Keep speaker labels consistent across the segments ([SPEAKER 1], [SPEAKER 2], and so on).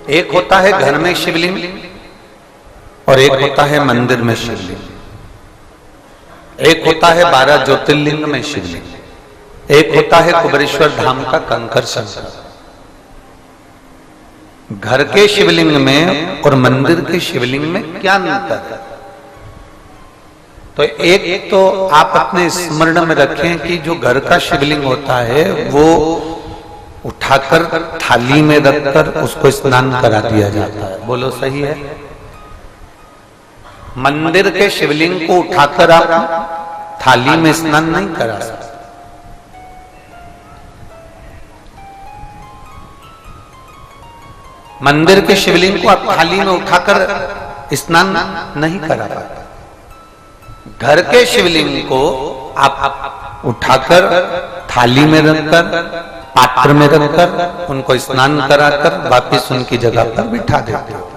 [SPEAKER 1] एक होता है घर में शिवलिंग और एक होता है मंदिर में शिवलिंग। एक होता है 12 ज्योतिर्लिंग में शिवलिंग, एक होता है कुबेरेश्वर धाम का कंकर शंकर। घर के शिवलिंग में और मंदिर के शिवलिंग में क्या अंतर है? तो एक तो आप अपने स्मरण में रखें कि जो घर का शिवलिंग होता है वो उठाकर थाली में रखकर उसको स्नान करा दिया जाता है। बोलो सही है? मंदिर के शिवलिंग को उठाकर आप थाली में स्नान नहीं करा सकते। मंदिर के शिवलिंग को आप थाली में उठाकर स्नान नहीं करा पाते। घर के शिवलिंग को आप उठाकर थाली में रखकर पात्र में रखकर उनको स्नान कराकर वापस उनकी जगह पर बिठा देते हो।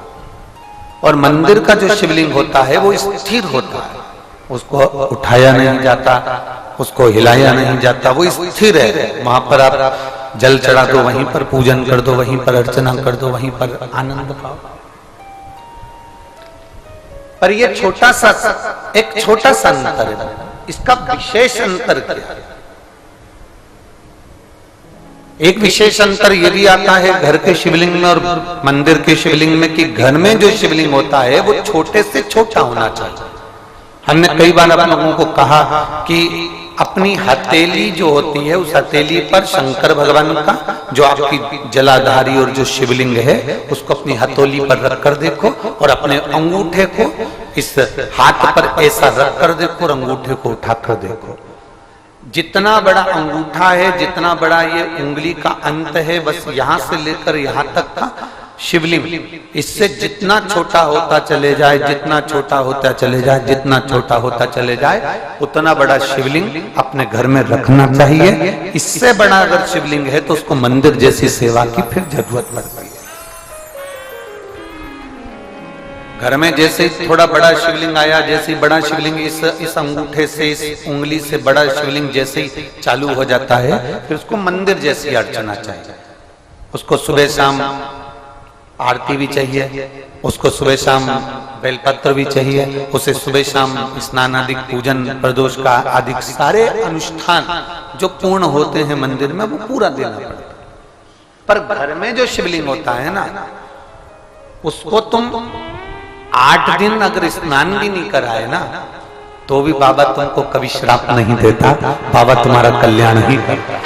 [SPEAKER 1] और मंदिर का जो शिवलिंग होता है वो स्थिर होता है, उसको उठाया नहीं जाता, उसको हिलाया नहीं जाता, वो स्थिर है। वहां पर आप जल चढ़ा दो, वहीं पर पूजन कर दो, वहीं पर अर्चना कर दो, वहीं पर आनंद पाओ। पर ये एक छोटा सा अंतर है। इसका विशेष अंतर क्या है? एक विशेष अंतर ये भी आता है घर के शिवलिंग में और मंदिर के शिवलिंग में कि घर में जो शिवलिंग होता है वो छोटे से छोटा होना चाहिए। हमने कई बार आप लोगों को कहा कि अपनी हथेली जो होती है उस हथेली पर शंकर भगवान का जो आपकी जलाधारी और जो शिवलिंग है उसको अपनी हथेली पर रख कर देखो और अपने अंगूठे को इस हाथ पर ऐसा रख कर देखो और अंगूठे को उठाकर देखो। जितना बड़ा अंगूठा है, जितना बड़ा ये उंगली का अंत है, बस यहां से लेकर यहां तक का शिवलिंग, इससे जितना छोटा होता चले जाए, जितना छोटा होता चले जाए, जितना छोटा होता चले जाए, उतना बड़ा शिवलिंग अपने घर में रखना चाहिए। इससे बड़ा अगर शिवलिंग है तो उसको मंदिर जैसी सेवा की फिर जरूरत पड़ती है। घर में जैसे थोड़ा बड़ा शिवलिंग आया, जैसे बड़ा शिवलिंग इस अंगूठे से, इस उंगली से बड़ा शिवलिंग जैसे ही चालू हो जाता है, फिर उसको मंदिर जैसी अर्चना चाहिए। उसको सुबह शाम आरती भी चाहिए, उसको सुबह शाम बेलपत्र भी चाहिए, उसे सुबह शाम स्नान आदि पूजन प्रदोष का आदि सारे अनुष्ठान जो पूर्ण होते हैं मंदिर में वो पूरा देना पड़ता है। पर घर में जो शिवलिंग होता है ना, उसको तुम 8 दिन अगर स्नान भी नहीं कराए ना तो भी बाबा तुमको कभी श्राप नहीं देता, बाबा तुम्हारा कल्याण ही करता।